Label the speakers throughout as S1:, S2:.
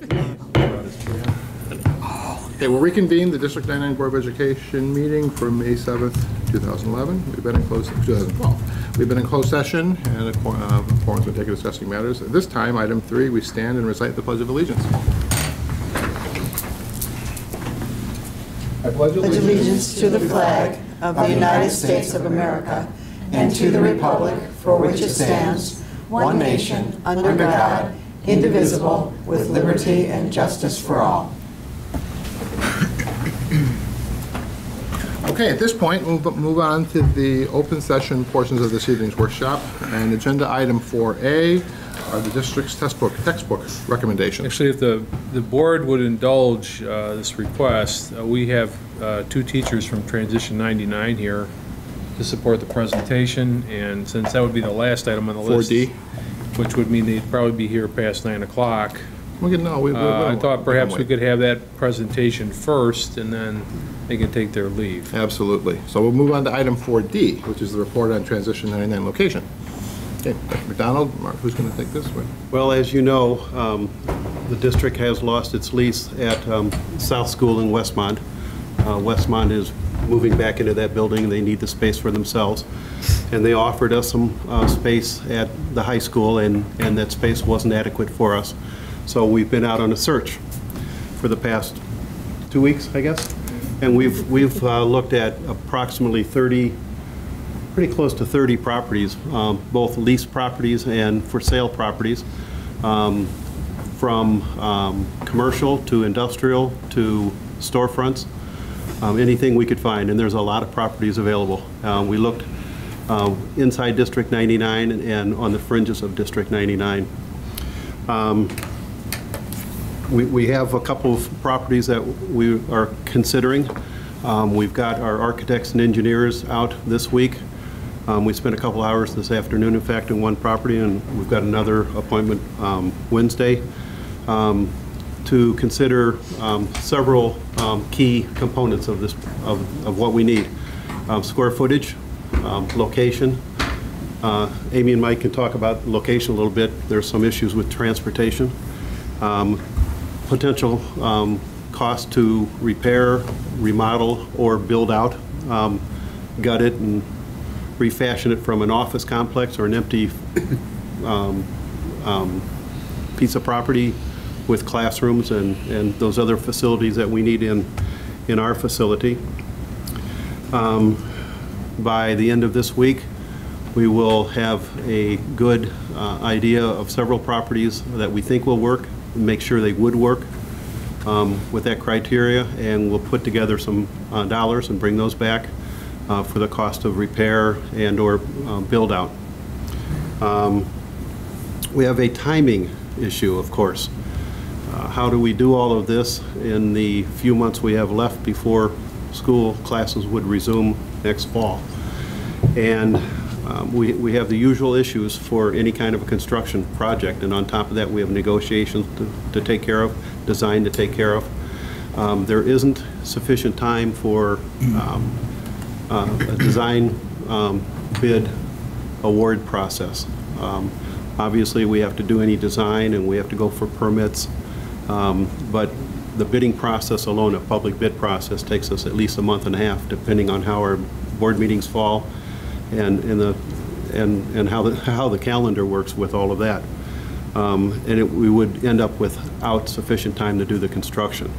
S1: Okay, we'll reconvene the District 99 Board of Education meeting for May 7th, 2011. We've been in closed, 2012. We've been in closed session, and a quorum's been taken discussing matters. At this time, item 3, we stand and recite the Pledge of Allegiance. I pledge
S2: allegiance to the flag of the United States of America and to the republic for which it stands, one nation, under God, indivisible, with liberty and justice for all.
S1: Okay, at this point, we'll move on to the open session portions of this evening's workshop. And agenda item 4A are the district's textbook recommendations.
S3: Actually, if the board would indulge this request, we have 2 teachers from Transition 99 here to support the presentation. And since that would be the last item on the list,
S1: 4D,
S3: which would mean they'd probably be here past 9 o'clock. I thought perhaps we could have that presentation first, and then they can take their leave.
S1: Absolutely. So we'll move on to item 4D, which is the report on Transition 99 location. Okay, Dr. McDonald, Mark, who's going to take this one?
S4: Well, as you know, the district has lost its lease at South School in Westmont. Westmont is moving back into that building. They need the space for themselves. And they offered us some space at the high school, and that space wasn't adequate for us. So we've been out on a search for the past 2 weeks, I guess. And we've looked at approximately 30, pretty close to 30 properties, both leased properties and for sale properties, from commercial to industrial to storefronts, anything we could find. And there's a lot of properties available. We looked inside District 99 and on the fringes of District 99. We have a couple of properties that we are considering. We've got our architects and engineers out this week. We spent a couple hours this afternoon, in fact, in one property, and we've got another appointment Wednesday to consider several key components of this of what we need: square footage, location. Amy and Mike can talk about location a little bit. There's some issues with transportation. Potential cost to repair, remodel, or build out, gut it and refashion it from an office complex or an empty piece of property with classrooms and those other facilities that we need in our facility. By the end of this week, we will have a good idea of several properties that we think will work, make sure they would work with that criteria, and we'll put together some dollars and bring those back for the cost of repair and or build out. We have a timing issue, of course. How do we do all of this in the few months we have left before school classes would resume next fall? And we have the usual issues for any kind of a construction project, and on top of that we have negotiations to take care of, design to take care of. There isn't sufficient time for a design bid award process. Obviously we have to do any design and we have to go for permits, but the bidding process alone, a public bid process, takes us at least a month and a half, depending on how our board meetings fall and how the calendar works with all of that. We would end up without sufficient time to do the construction.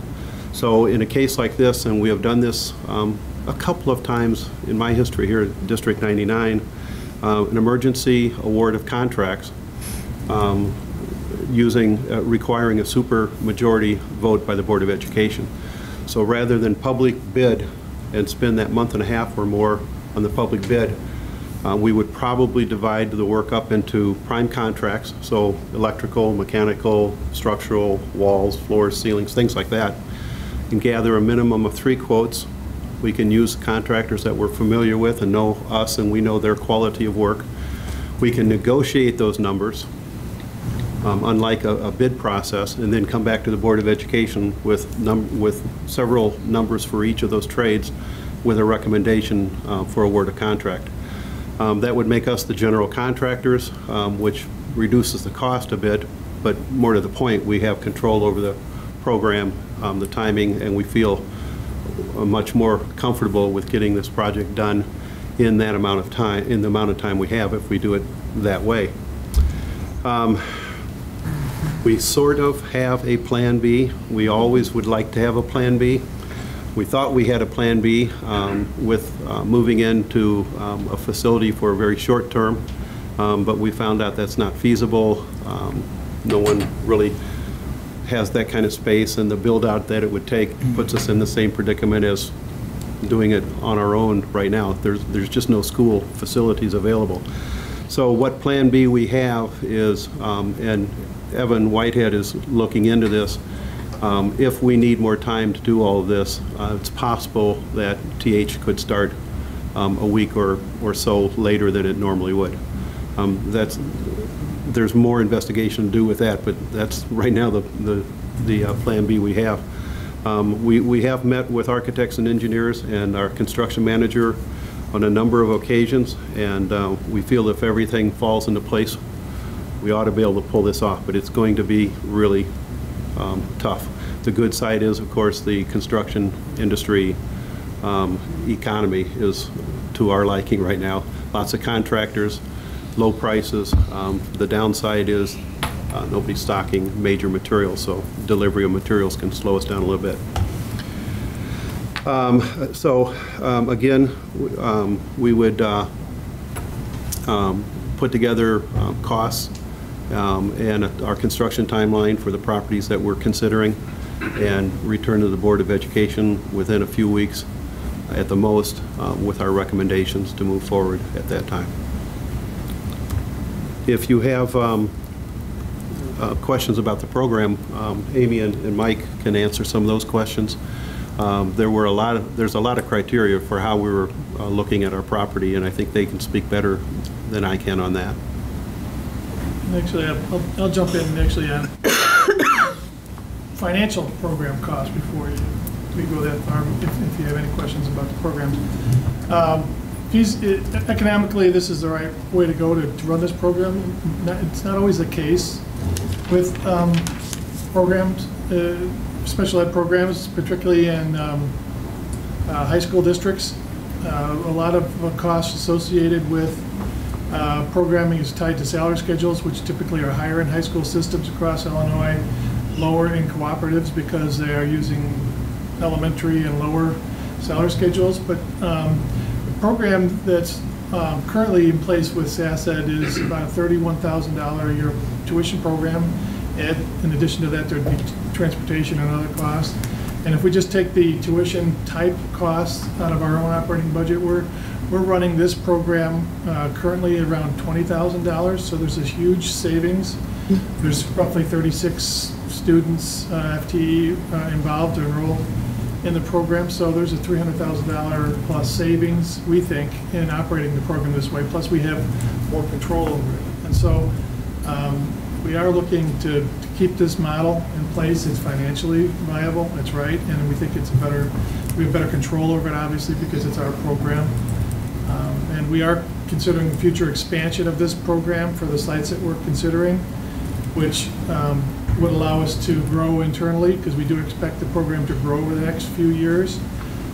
S4: So in a case like this, and we have done this a couple of times in my history here at District 99, an emergency award of contracts requiring a super majority vote by the Board of Education. So rather than public bid and spend that month and a half or more on the public bid, we would probably divide the work up into prime contracts, so electrical, mechanical, structural, walls, floors, ceilings, things like that, and gather a minimum of 3 quotes. We can use contractors that we're familiar with and know us and we know their quality of work. We can negotiate those numbers, unlike a bid process, and then come back to the Board of Education with several numbers for each of those trades with a recommendation for award of contract. That would make us the general contractors, which reduces the cost a bit But more to the point, we have control over the program, the timing, and we feel much more comfortable with getting this project done in that amount of time, in the amount of time we have if we do it that way. We sort of have a Plan B. We always would like to have a Plan B. We thought we had a Plan B with moving into a facility for a very short term, but we found out that's not feasible. No one really has that kind of space, and the build-out that it would take puts us in the same predicament as doing it on our own right now. There's just no school facilities available. So what Plan B we have is, and Evan Whitehead is looking into this, if we need more time to do all of this, it's possible that TH could start a week or so later than it normally would. There's more investigation to do with that, but that's right now the Plan B we have. We have met with architects and engineers and our construction manager on a number of occasions, and we feel if everything falls into place, we ought to be able to pull this off, but it's going to be really tough. The good side is, of course, the construction industry economy is to our liking right now. Lots of contractors, low prices. The downside is nobody's stocking major materials, so delivery of materials can slow us down a little bit. Again, we would put together costs and our construction timeline for the properties that we're considering and return to the Board of Education within a few weeks at the most with our recommendations to move forward at that time. If you have questions about the program, Amy and Mike can answer some of those questions. There's a lot of criteria for how we were looking at our property, and I think they can speak better than I can on that.
S5: Actually, I'll jump in actually on financial program costs before we go that far, if you have any questions about the programs. Economically, this is the right way to go to run this program. It's not always the case with programs, special ed programs, particularly in high school districts. A lot of costs associated with programming is tied to salary schedules, which typically are higher in high school systems across Illinois, lower in cooperatives because they are using elementary and lower salary schedules. But the program that's currently in place with SASED is about a $31,000 a year tuition program. And in addition to that, there'd be transportation and other costs. And if we just take the tuition type costs out of our own operating budget, we're running this program currently around $20,000. So there's this huge savings. There's roughly 36 students, FTE, involved or enrolled in the program. So there's a $300,000 plus savings, we think, in operating the program this way. Plus we have more control over it. And so we are looking to keep this model in place. It's financially viable, it's right, and we think it's we have better control over it, obviously, because it's our program. And we are considering future expansion of this program for the sites that we're considering, which would allow us to grow internally, because we do expect the program to grow over the next few years.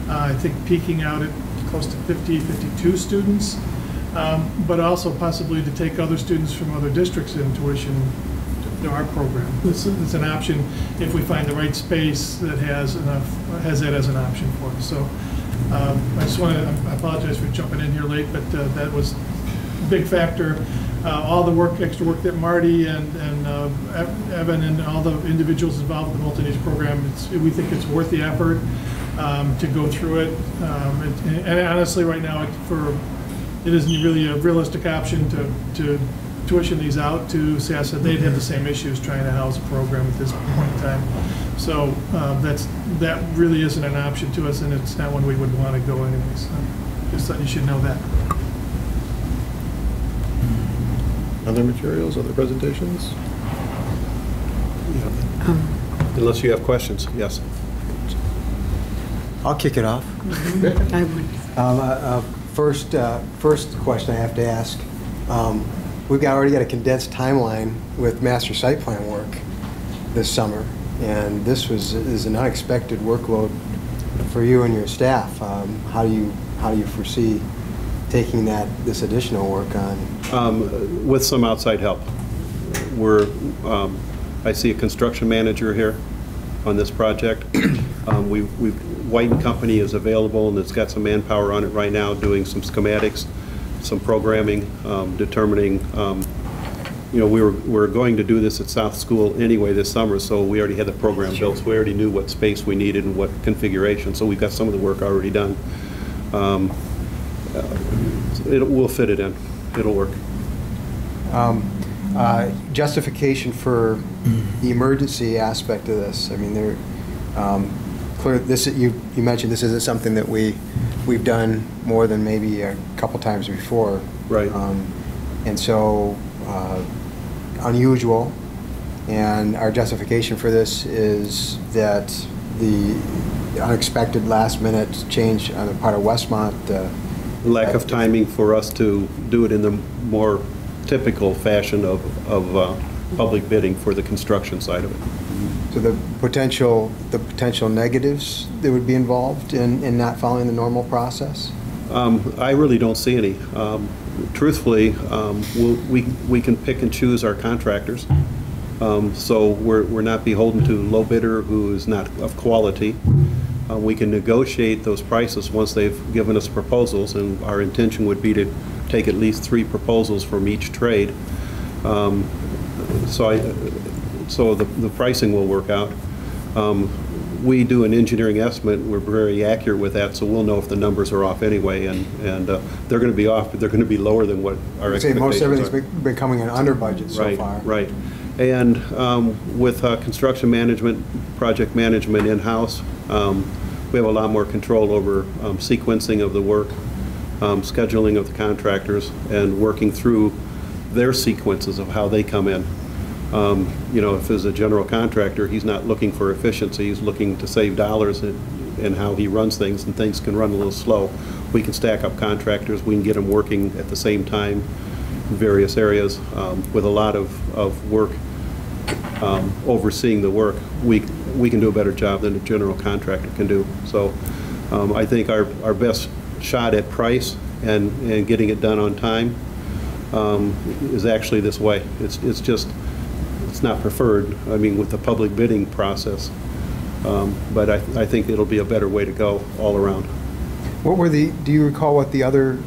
S5: I think peaking out at close to 52 students, but also possibly to take other students from other districts in tuition to our program. It's an option if we find the right space that has that as an option for us. So I just want to, I apologize for jumping in here late, but that was a big factor. All the extra work that Marty and Evan and all the individuals involved in the multi-niche program, we think it's worth the effort to go through it. And honestly, right now, it isn't really a realistic option to tuition these out to SASED. They'd have the same issues trying to house a program at this point in time. So that really isn't an option to us, and it's not one we would want to go anyways. So just thought you should know that.
S1: Other materials, other presentations?
S4: Unless you have questions, yes.
S6: I'll kick it off.
S2: I would.
S6: First question I have to ask. we've already got a condensed timeline with master site plan work this summer, and this is an unexpected workload for you and your staff. How do you foresee taking this additional work on?
S4: With some outside help. I see a construction manager here on this project. White and Company is available, and it's got some manpower on it right now doing some schematics, some programming, determining, we were going to do this at South School anyway this summer, so we already had the program built, so we already knew what space we needed and what configuration, so we've got some of the work already done. We'll fit it in. It'll work.
S6: Justification for the emergency aspect of this. I mean, clear. You mentioned this isn't something that we've done more than maybe a couple times before.
S4: Right.
S6: And so unusual. And our justification for this is that the unexpected last-minute change on the part of Westmont.
S4: Lack of timing for us to do it in the more typical fashion of public bidding for the construction side of it.
S6: So the potential negatives that would be involved in not following the normal process?
S4: I really don't see any. Truthfully, we can pick and choose our contractors. So we're not beholden to low bidder who is not of quality. We can negotiate those prices once they've given us proposals, and our intention would be to take at least 3 proposals from each trade. So the pricing will work out. We do an engineering estimate. We're very accurate with that, so we'll know if the numbers are off anyway, and they're going to be off, but they're going to be lower than what our expectations
S6: most everything's
S4: are.
S6: been coming in under budget so far.
S4: Right. And with construction management, project management in-house, we have a lot more control over sequencing of the work, scheduling of the contractors, and working through their sequences of how they come in. If there's a general contractor, he's not looking for efficiency, he's looking to save dollars in how he runs things, and things can run a little slow. We can stack up contractors, we can get them working at the same time in various areas with a lot of work overseeing the work. We can do a better job than a general contractor can do. So I think our best shot at price and getting it done on time is actually this way. It's not preferred, I mean, with the public bidding process, but I think it'll be a better way to go all around.
S6: Do you recall what the other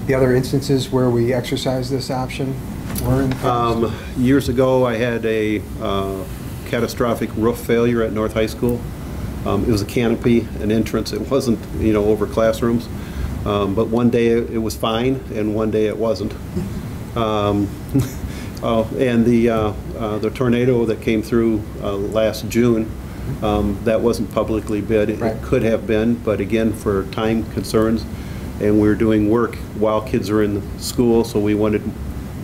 S6: instances where we exercised this option were in the past?
S4: Years ago, I had a catastrophic roof failure at North High School. It was a canopy, an entrance. It wasn't, over classrooms. But one day it was fine, and one day it wasn't. And the tornado that came through last June, that wasn't publicly bid.
S6: Right.
S4: It could have been, but again, for time concerns, and we were doing work while kids are in school, so we wanted,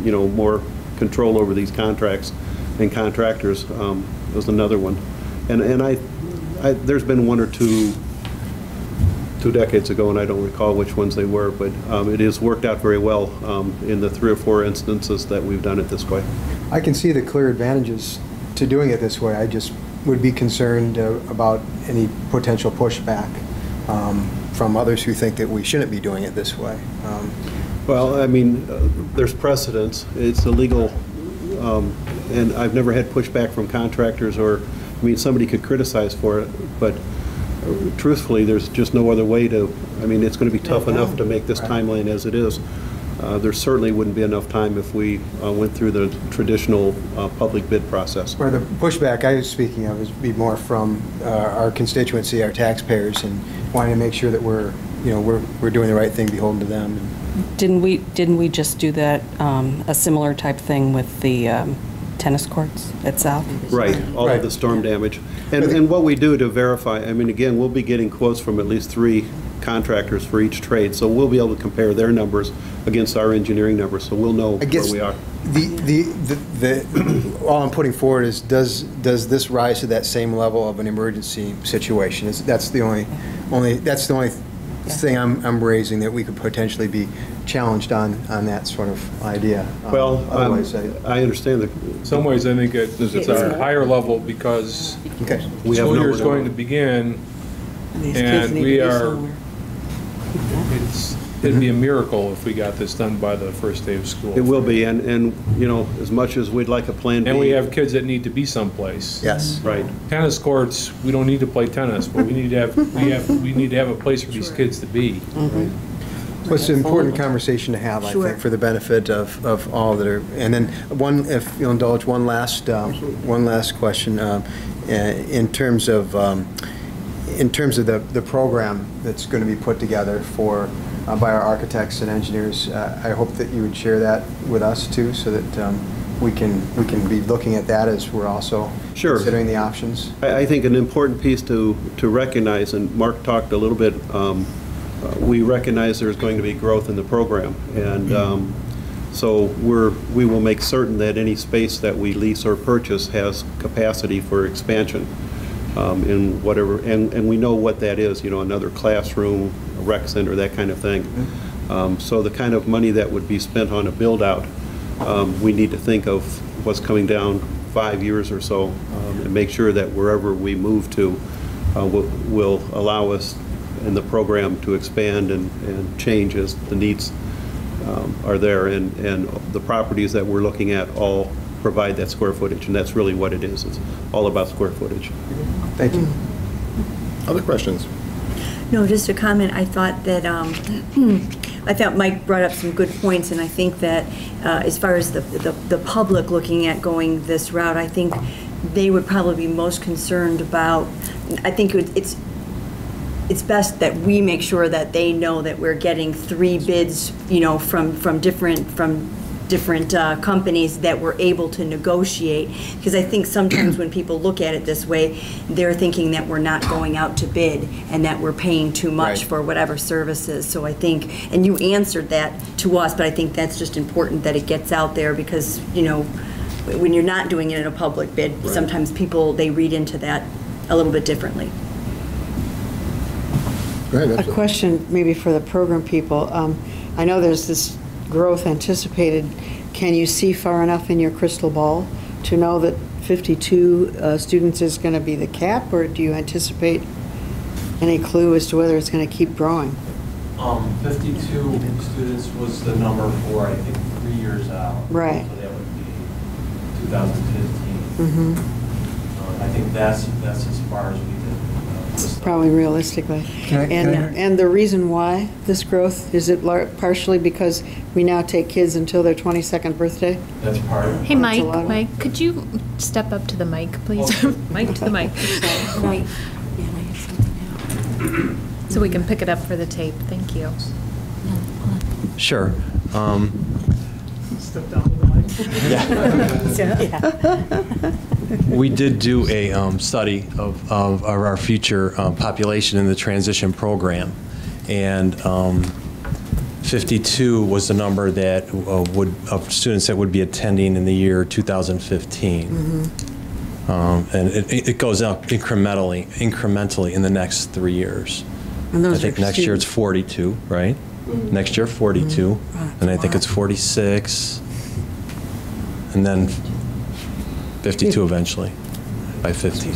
S4: more control over these contracts and contractors. Was another one, and there's been one or two decades ago, and I don't recall which ones they were, but it has worked out very well in the 3 or 4 instances that we've done it this way.
S6: I can see the clear advantages to doing it this way. I just would be concerned about any potential pushback from others who think that we shouldn't be doing it this way.
S4: Well, I mean, there's precedence. It's illegal, and I've never had pushback from contractors somebody could criticize for it, but truthfully, there's just no other way to, it's going to be tough enough to make this timeline as it is. There certainly wouldn't be enough time if we went through the traditional public bid process.
S6: Where the pushback I was speaking of is be more from our constituency, our taxpayers, and wanting to make sure that we're doing the right thing, beholden to them.
S7: Didn't we just do that, a similar type thing with the tennis courts at South?
S4: Right, all
S6: Right.
S4: of the storm damage. And what we do to verify, again, we'll be getting quotes from at least 3 contractors for each trade, so we'll be able to compare their numbers against our engineering numbers, so we'll know where we are.
S6: All I'm putting forward is, does this rise to that same level of an emergency situation? That's the only thing I'm raising, that we could potentially be challenged on that sort of idea.
S4: Well,
S6: Otherwise,
S4: I understand that
S3: In some ways, I think it's a higher level because
S6: okay.
S4: we have
S3: school year
S4: nowhere
S3: is
S4: to
S3: going
S4: go.
S3: to begin,
S7: These kids
S3: and
S7: need to
S3: we
S7: be
S3: are,
S7: somewhere.
S3: it'd be a miracle if we got this done by the first day of school.
S4: It will be, and, you know, as much as we'd like a plan B.
S3: And we have kids that need to be someplace.
S6: Yes.
S4: Right.
S3: Tennis courts, we don't need to play tennis, but we need to have a place for these kids to be.
S6: Well, it's an important conversation to have, I
S2: Sure.
S6: think, for the benefit of all that are, and then if you'll indulge, one last question. In terms of the program that's going to be put together by our architects and engineers, I hope that you would share that with us too, so that we can be looking at that as we're also
S4: Sure.
S6: considering the options.
S4: I think an important piece to recognize, and Mark talked a little bit, we recognize there's going to be growth in the program, and so we will make certain that any space that we lease or purchase has capacity for expansion in whatever, and we know what that is, you know, another classroom, a rec center, that kind of thing. So the kind of money that would be spent on a build-out, we need to think of what's coming down 5 years or so, and make sure that wherever we move to will allow us in the program to expand and change as the needs are there, and the properties that we're looking at all provide that square footage, and that's really what it is. It's all about square footage.
S6: Thank you.
S1: Other questions?
S8: No, just a comment. I thought that, I thought Mike brought up some good points, and I think that as far as the public looking at going this route, I think they would probably be most concerned about, I think it's best that we make sure that they know that we're getting 3 bids, you know, from different companies that we're able to negotiate. Because I think sometimes when people look at it this way, they're thinking that we're not going out to bid and that we're paying too much
S6: Right.
S8: for whatever services. So I think, and you answered that to us, but I think that's just important that it gets out there, because, you know, when you're not doing it in a public bid, sometimes people, they read into that a little bit differently.
S1: Go ahead,
S2: A
S1: absolutely.
S2: question maybe for the program people. I know there's this growth anticipated. Can you see far enough in your crystal ball to know that 52 students is going to be the cap, or do you anticipate any clue as to whether it's going to keep growing?
S9: 52 students was the number for, I think, 3 years out.
S2: Right.
S9: So that would be 2015. I think that's as far as we did.
S2: Probably realistically. And the reason why this growth, is it partially because we now take kids until their 22nd birthday?
S9: That's part of it.
S10: Hey, Mike,
S2: a lot of-
S10: Mike, could you step up to the mic, please? Mike to the mic. So we can pick it up for the tape. Thank you.
S11: Sure.
S5: Step down to the mic.
S11: We did do a study of our future population in the transition program, and 52 was the number that of students that would be attending in the year 2015. And it goes up incrementally in the next 3 years.
S2: And
S11: I
S2: those
S11: think
S2: are
S11: next year it's
S2: students.
S11: 42, right? Next year 42, and I think it's 46, and then 52 eventually, by 50.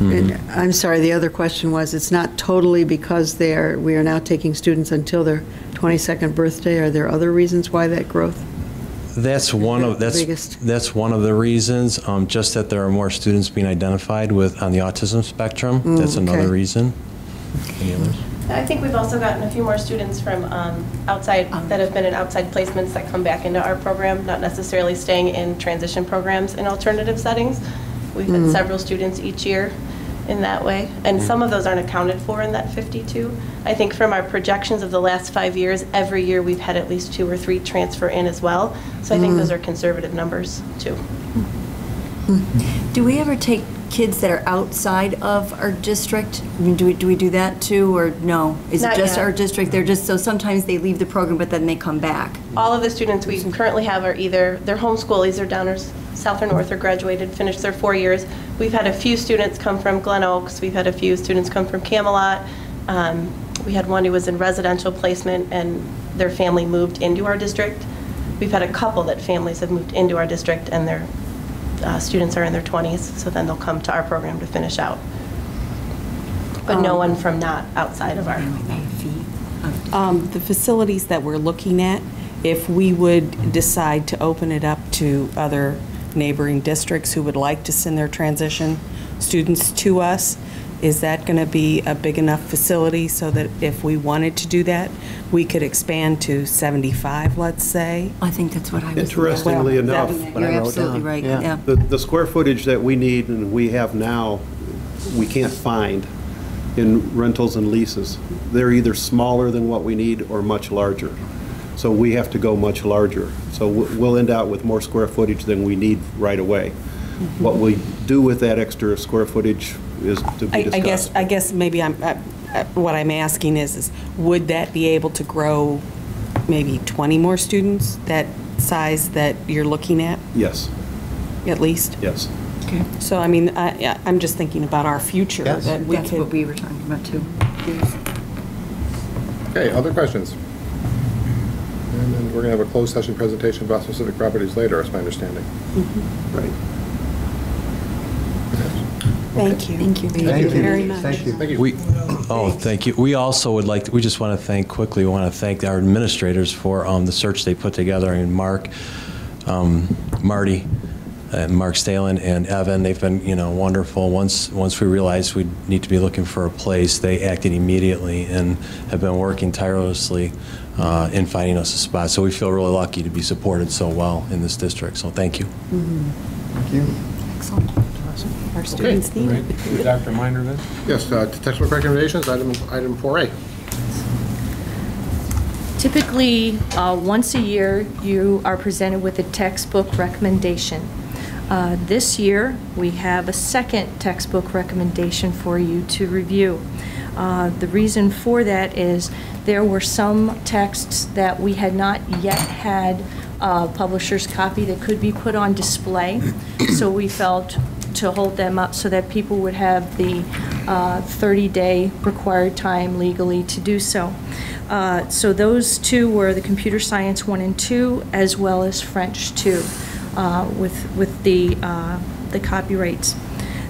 S2: And I'm sorry, the other question was, it's not totally because we are now taking students until their 22nd birthday. Are there other reasons why that growth?
S11: That's one of
S2: The biggest.
S11: that's one of the reasons. Just that there are more students being identified on the autism spectrum. That's another
S2: okay.
S11: reason. Any others?
S12: I think we've also gotten a few more students from outside, that have been in outside placements that come back into our program, not necessarily staying in transition programs in alternative settings. We've had several students each year in that way, and some of those aren't accounted for in that 52. I think from our projections of the last 5 years, every year we've had at least 2 or 3 transfer in as well. So I think those are conservative numbers too.
S8: Do we ever take kids that are outside of our district? I mean, do we do that too, or no? Is it
S12: Not
S8: just
S12: yet.
S8: our district? They're just, so sometimes they leave the program, but then they come back.
S12: All of the students we currently have are either, they're homeschoolies or downers, South or North, or graduated, finished their 4 years. We've had a few students come from Glen Oaks. We've had a few students come from Camelot. We had one who was in residential placement and their family moved into our district. We've had a couple that families have moved into our district and their students are in their 20s, so then they'll come to our program to finish out. But no one from not outside of our.
S7: The facilities that we're looking at, if we would decide to open it up to other neighboring districts who would like to send their transition students to us, is that going to be a big enough facility so that if we wanted to do that, we could expand to 75, let's say?
S8: I think that's what I was.
S4: Interestingly enough,
S8: You're absolutely right, yeah.
S4: the square footage that we need and we have now, we can't find in rentals and leases. They're either smaller than what we need or much larger. So we have to go much larger. So we'll end up with more square footage than we need right away. What we do with that extra square footage is to be discussed.
S7: I guess maybe what I'm asking is would that be able to grow maybe 20 more students, that size that you're looking at?
S4: Yes.
S7: At least?
S4: Yes.
S7: Okay. So, I mean, I'm just thinking about our future.
S6: Yes.
S7: That we
S8: That's
S7: could,
S8: what we were talking about, too.
S1: Okay, other questions? And then we're going to have a closed session presentation about specific properties later, is my understanding.
S4: Right.
S7: Thank you.
S8: Thank you.
S6: Thank you
S7: very much.
S6: Thank you.
S1: Thank you.
S11: Thank you. We also would like, we just want to thank quickly, we want to thank our administrators for the search they put together, and Mark, Marty, Mark Stalen and Evan. They've been, wonderful. Once we realized we'd need to be looking for a place, they acted immediately and have been working tirelessly in finding us a spot. So we feel really lucky to be supported so well in this district. So thank you.
S6: Thank you.
S8: Excellent.
S7: Our students need it.
S3: Right. Dr. Minor then?
S1: Yes, textbook recommendations, item 4A.
S10: Typically, once a year, you are presented with a textbook recommendation. This year, we have a second textbook recommendation for you to review. The reason for that is there were some texts that we had not yet had publisher's copy that could be put on display, so we felt to hold them up so that people would have the 30-day required time legally to do so. So those two were the Computer Science 1 and 2, as well as French 2, with the copyrights.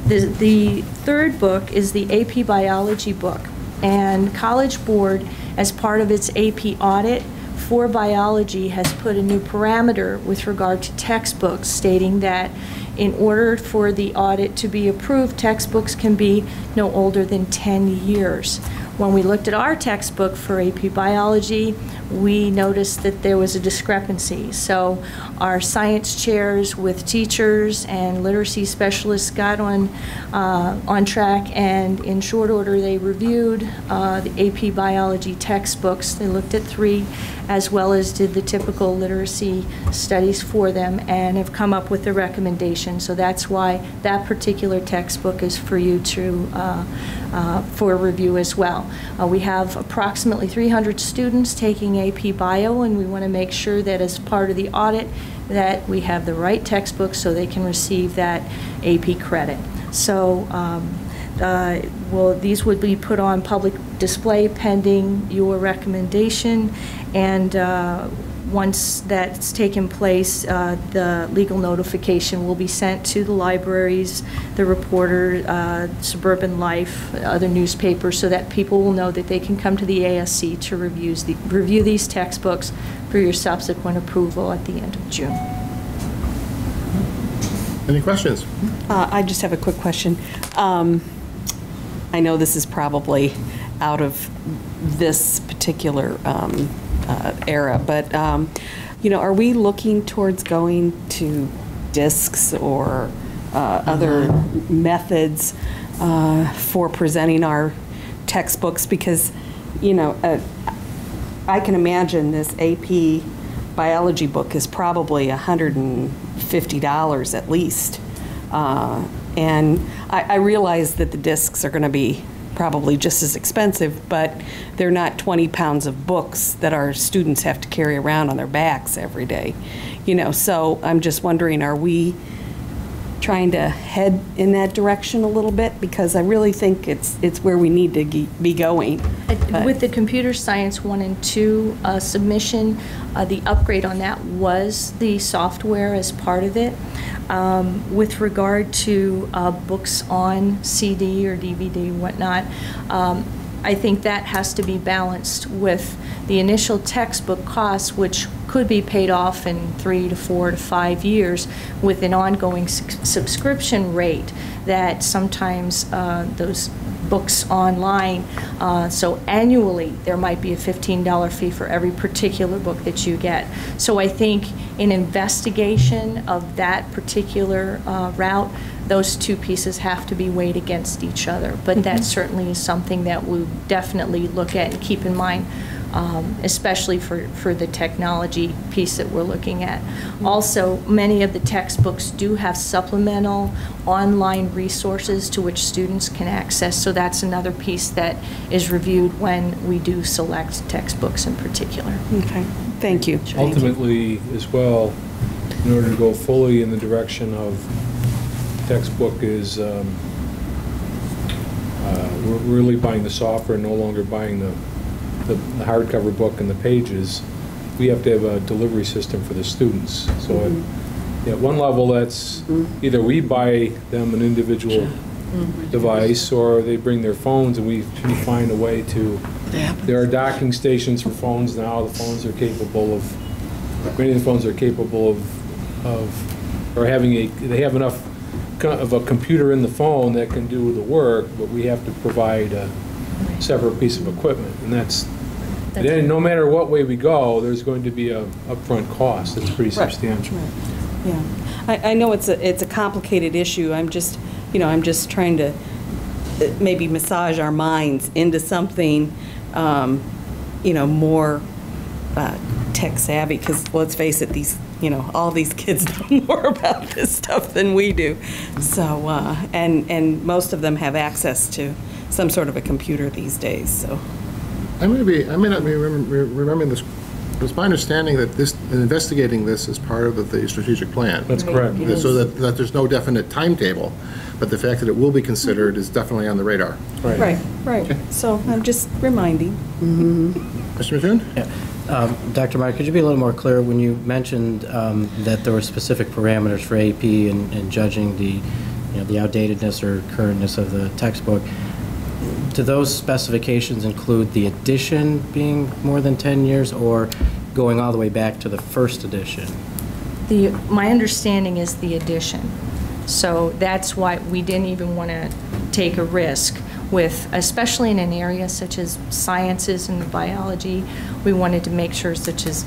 S10: The third book is the AP Biology book, and College Board, as part of its AP audit for biology, has put a new parameter with regard to textbooks, stating that in order for the audit to be approved, textbooks can be no older than 10 years. When we looked at our textbook for AP Biology, we noticed that there was a discrepancy. So our science chairs with teachers and literacy specialists got on track, and in short order they reviewed the AP Biology textbooks. They looked at 3, as well as did the typical literacy studies for them, and have come up with a recommendation. So that's why that particular textbook is for you to for review as well. We have approximately 300 students taking AP Bio, and we want to make sure that as part of the audit that we have the right textbooks so they can receive that AP credit. So these would be put on public display pending your recommendation, and once that's taken place, the legal notification will be sent to the libraries, the Reporter, Suburban Life, other newspapers, so that people will know that they can come to the ASC to review these textbooks for your subsequent approval at the end of June.
S1: Any questions?
S7: I just have a quick question. I know this is probably out of this particular era, but are we looking towards going to discs or other methods for presenting our textbooks? Because I can imagine this AP biology book is probably $150 at least, and I realize that the discs are going to be probably just as expensive, but they're not 20 pounds of books that our students have to carry around on their backs every day. So I'm just wondering, are we trying to head in that direction a little bit, because I really think it's where we need to be going. But-
S10: With the computer science 1 and 2 submission, the upgrade on that was the software as part of it. With regard to books on CD or DVD, whatnot, I think that has to be balanced with the initial textbook costs, which could be paid off in 3 to 4 to 5 years with an ongoing subscription rate that sometimes those books online, so annually there might be a $15 fee for every particular book that you get. So I think in investigation of that particular route, those two pieces have to be weighed against each other. But that certainly is something that we'll definitely look at and keep in mind, especially for the technology piece that we're looking at. Also, many of the textbooks do have supplemental online resources to which students can access, so that's another piece that is reviewed when we do select textbooks in particular.
S7: Okay, thank you.
S3: Ultimately, as well, in order to go fully in the direction of textbook is we're really buying the software, no longer buying the hardcover book and the pages. We have to have a delivery system for the students. So at one level, that's either we buy them an individual device, or they bring their phones, and we find a way to. There are docking stations for phones now. The phones are capable of. Many of the phones are capable of or they have enough of a computer in the phone that can do the work, but we have to provide a separate piece of equipment, and that's then no matter what way we go, there's going to be a upfront cost that's pretty substantial.
S7: Yeah, I know it's a complicated issue. I'm just trying to maybe massage our minds into something, more tech savvy. Because let's face it, all these kids know more about this stuff than we do. So, and most of them have access to some sort of a computer these days. So,
S1: I may not be remembering this. It's my understanding that investigating this is part of the strategic plan.
S3: That's correct.
S1: So that there's no definite timetable, but the fact that it will be considered is definitely on the radar.
S7: right. Okay. So I'm just reminding.
S1: Mr. Mattoon?
S13: Yeah. Dr. Meyer, could you be a little more clear when you mentioned that there were specific parameters for AP and judging the outdatedness or currentness of the textbook? Do those specifications include the edition being more than 10 years or going all the way back to the first edition?
S10: My understanding is the edition. So that's why we didn't even want to take a risk with, especially in an area such as sciences and biology, we wanted to make sure, such as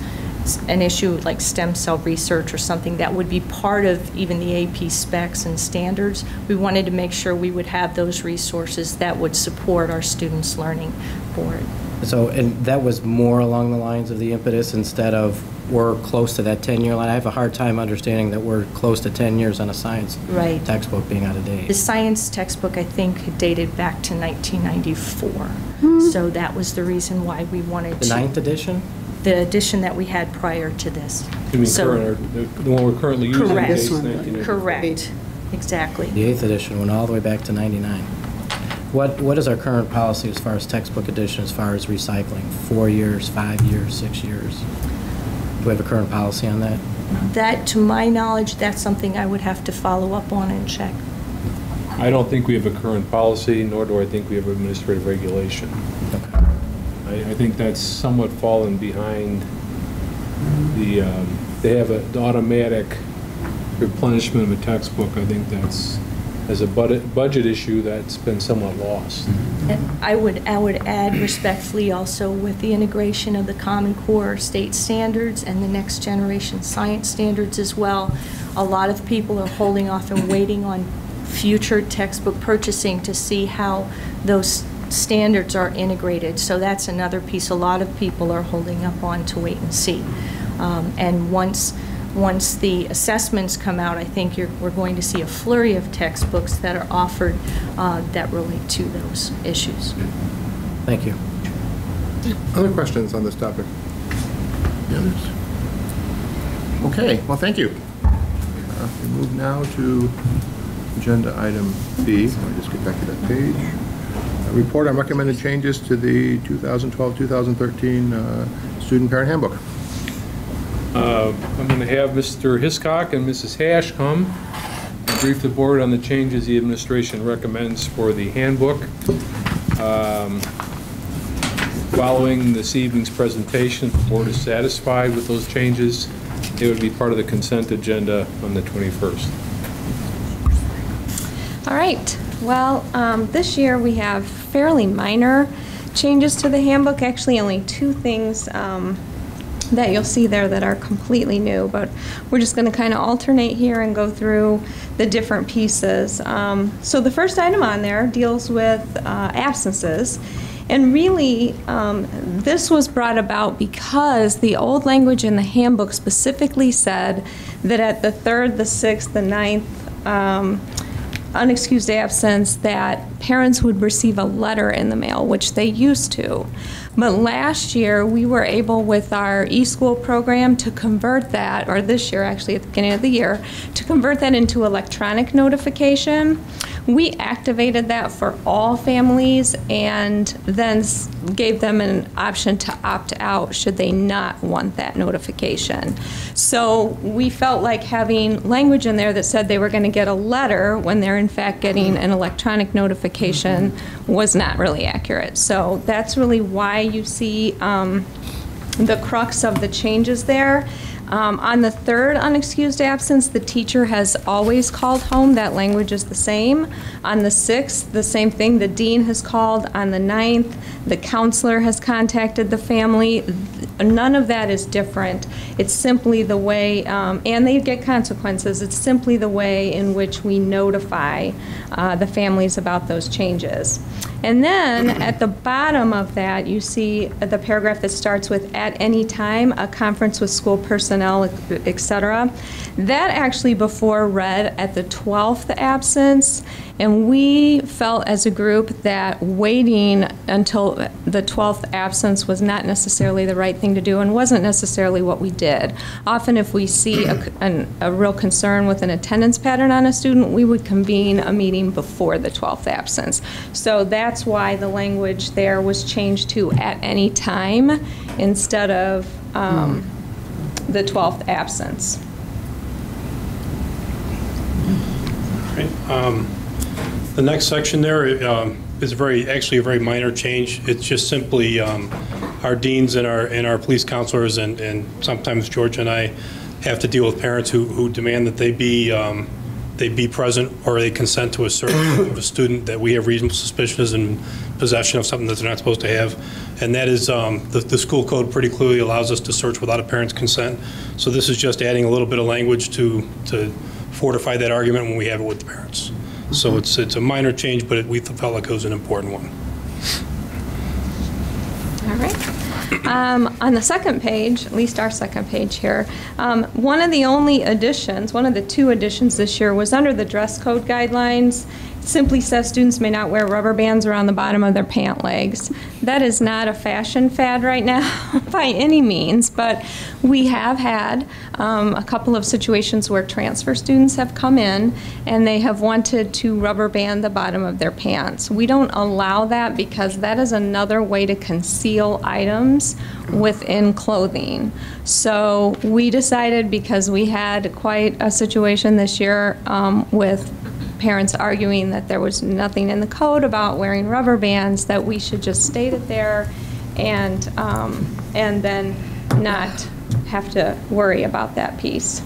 S10: an issue like stem cell research or something that would be part of even the AP specs and standards, we wanted to make sure we would have those resources that would support our students' learning for it. So,
S13: and that was more along the lines of the impetus instead of we're close to that 10-year line. I have a hard time understanding that we're close to 10 years on a science textbook being out of date.
S10: The science textbook, I think, dated back to 1994. So that was the reason why we wanted
S13: the 9th edition?
S10: The edition that we had prior to this.
S3: You mean the one we're currently using?
S10: Correct.
S3: Dates 1994.
S10: Correct. Exactly.
S13: The 8th edition went all the way back to 99. What is our current policy as far as textbook edition, as far as recycling? 4 years, 5 years, 6 years? Do we have a current policy on that?
S10: That, to my knowledge, that's something I would have to follow up on and check.
S3: I don't think we have a current policy, nor do I think we have administrative regulation.
S13: Okay.
S3: I think that's somewhat fallen behind they have an automatic replenishment of a textbook. I think that's, as a budget issue, that's been somewhat lost.
S10: And I would add respectfully also with the integration of the Common Core state standards and the next generation science standards as well, a lot of people are holding off and waiting on future textbook purchasing to see how those standards are integrated. So that's another piece a lot of people are holding up on to wait and see. And once the assessments come out, I think we're going to see a flurry of textbooks that are offered that relate to those issues.
S13: Thank you.
S1: Other questions on this topic? The others? Okay, well, thank you. We move now to agenda item B. Let me just get back to that page. Report on recommended changes to the 2012-2013 Student Parent Handbook.
S3: I'm going to have Mr. Hiscock and Mrs. Hash come and brief the board on the changes the administration recommends for the handbook. Following this evening's presentation, if the board is satisfied with those changes, they would be part of the consent agenda on the 21st.
S10: All right. Well, this year we have fairly minor changes to the handbook. Actually, only two things that you'll see there that are completely new, but we're just going to kind of alternate here and go through the different pieces. So the first item on there deals with absences. And really, this was brought about because the old language in the handbook specifically said that at the 3rd, the 6th, the 9th unexcused absence, that parents would receive a letter in the mail, which they used to. But last year, we were able, with our eSchool program, to convert that, or this year actually at the beginning of the year, to convert that into electronic notification. We activated that for all families and then gave them an option to opt out should they not want that notification. So we felt like having language in there that said they were going to get a letter when they're in fact getting an electronic notification was not really accurate. So that's really why you see the crux of the changes there. On the 3rd unexcused absence, the teacher has always called home. That language is the same. On the 6th, the same thing. The dean has called. On the 9th, the counselor has contacted the family. None of that is different. It's simply the way, and they get consequences, it's simply the way in which we notify the families about those changes. And then at the bottom of that, you see the paragraph that starts with "at any time, a conference with school personnel," etc. That actually before read at the 12th absence, and we felt as a group that waiting until the 12th absence was not necessarily the right thing to do and wasn't necessarily what we did. Often if we see a real concern with an attendance pattern on a student, we would convene a meeting before the 12th absence. So that's why the language there was changed to "at any time" instead of the 12th absence.
S14: Right. The next section there is actually a very minor change. It's just simply our deans and our police counselors and sometimes Georgia and I have to deal with parents who demand that they be present or they consent to a search of a student that we have reasonable suspicion is in possession of something that they're not supposed to have. And that is, the school code pretty clearly allows us to search without a parent's consent. So this is just adding a little bit of language to fortify that argument when we have it with the parents. So it's a minor change, but we felt like it was an important one.
S10: All right. On the second page, at least our second page here, one of the only additions, one of the two additions this year was under the dress code guidelines. It simply says students may not wear rubber bands around the bottom of their pant legs. That is not a fashion fad right now by any means, but we have had a couple of situations where transfer students have come in and they have wanted to rubber band the bottom of their pants. We don't allow that because that is another way to conceal items within clothing. So we decided, because we had quite a situation this year with parents arguing that there was nothing in the code about wearing rubber bands, that we should just state it there and then not have to worry about that piece.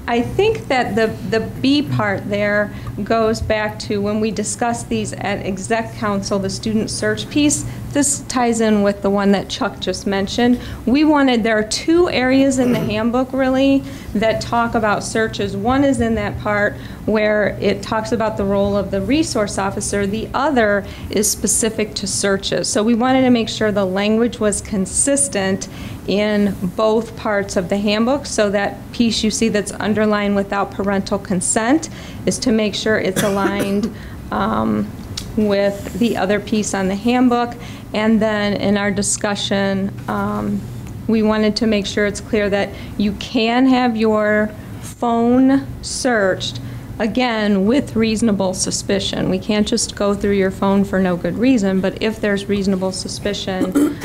S10: I think that the B part there goes back to when we discussed these at exec council, the student search piece. This ties in with the one that Chuck just mentioned. There are two areas in the handbook really that talk about searches. One is in that part where it talks about the role of the resource officer. The other is specific to searches. So we wanted to make sure the language was consistent in both parts of the handbook. So that piece you see that's underlined without parental consent is to make sure it's aligned with the other piece on the handbook. And then in our discussion, we wanted to make sure it's clear that you can have your
S15: phone searched, again, with reasonable suspicion. We can't just go through your phone for no good reason, but if there's reasonable suspicion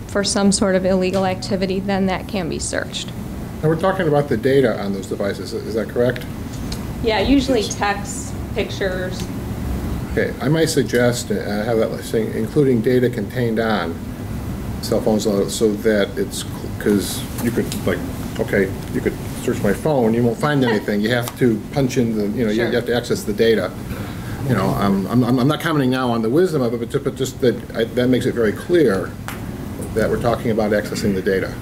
S15: for some sort of illegal activity, then that can be searched.
S1: And we're talking about the data on those devices, is that correct?
S15: Yeah, usually texts, pictures.
S1: Okay, I might suggest, have that listing, including data contained on cell phones, so that it's, because you could, like, okay, you could search my phone, you won't find anything. You have to punch in the, you know, you have to access the data. You know, I'm not commenting now on the wisdom of it, but just that that makes it very clear that we're talking about accessing the data.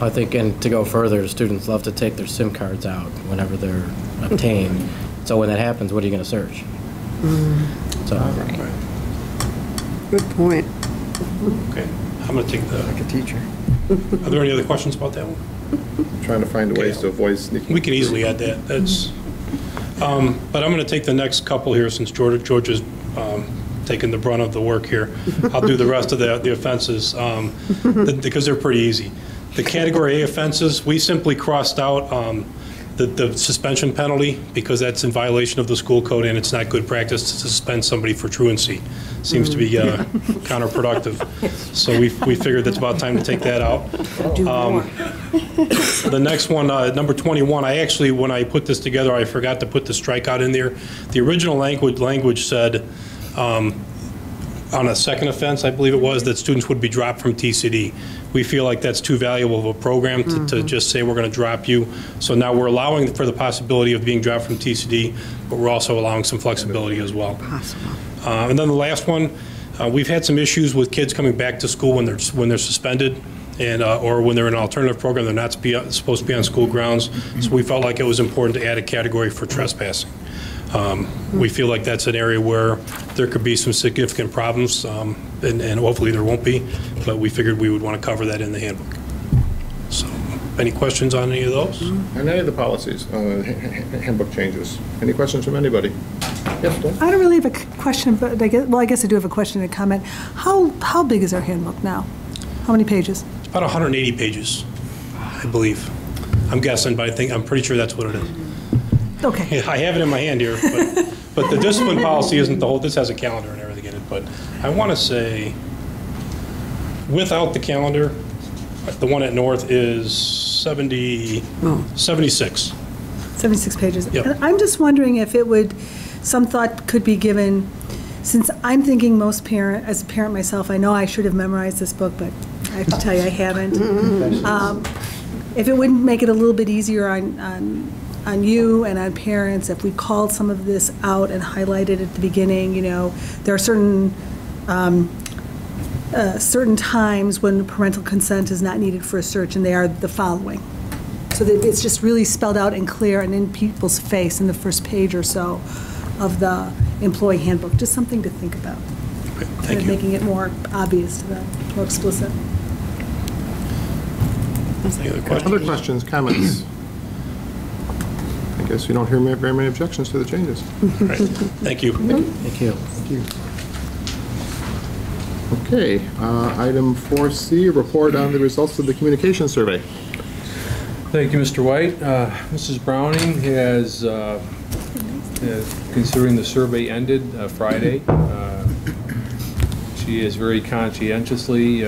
S13: I think, and to go further, students love to take their SIM cards out whenever they're obtained. So when that happens, what are you going to search? So,
S2: Good point.
S14: Okay, I'm going to take the...
S6: Like a teacher.
S14: Are there any other questions about that one?
S1: I'm trying to find ways to avoid sneaking.
S14: We can easily add that. That's, but I'm going to take the next couple here since George is taking the brunt of the work here. I'll do the rest of the offenses because they're pretty easy. The Category A offenses, we simply crossed out the suspension penalty because that's in violation of the school code and it's not good practice to suspend somebody for truancy. Seems to be counterproductive. So we figured it's about time to take that out. The next one, number 21, I actually, when I put this together, I forgot to put the strikeout in there. The original language said, on a second offense, I believe it was, that students would be dropped from TCD. We feel like that's too valuable of a program to just say we're going to drop you. So now we're allowing for the possibility of being dropped from TCD, but we're also allowing some flexibility as well. And then the last one, we've had some issues with kids coming back to school when they're suspended, and or when they're in an alternative program, they're not supposed to be on school grounds. So we felt like it was important to add a category for trespassing. We feel like that's an area where there could be some significant problems, and hopefully there won't be, but we figured we would want to cover that in the handbook. So, any questions on any of those?
S1: And any of the policies, handbook changes. Any questions from anybody? Yes, Dawn?
S16: I don't really have a question, but I guess I do have a question and a comment. How big is our handbook now? How many pages?
S14: It's about 180 pages, I believe. I'm guessing, but I'm pretty sure that's what it is.
S16: Okay.
S14: I have it in my hand here, but the discipline policy isn't the whole, this has a calendar and everything in it, but I want to say, without the calendar, the one at North is 76.
S16: 76 pages.
S14: Yep.
S16: And I'm just wondering if some thought could be given, since I'm thinking as a parent myself, I know I should have memorized this book, but I have to tell you I haven't. If it wouldn't make it a little bit easier on you and on parents, if we called some of this out and highlighted at the beginning, there are certain times when parental consent is not needed for a search, and they are the following. So that it's just really spelled out and clear and in people's face in the first page or so of the employee handbook. Just something to think about.
S14: Okay,
S16: kind of making it more obvious to them, more explicit.
S14: Any other questions?
S1: Other questions, comments? I guess we don't hear very many objections to the changes.
S14: All right. Thank you.
S13: Thank you.
S1: Okay, item 4C, report on the results of the communication survey.
S3: Thank you, Mr. White. Mrs. Browning has, considering the survey ended Friday, she has very conscientiously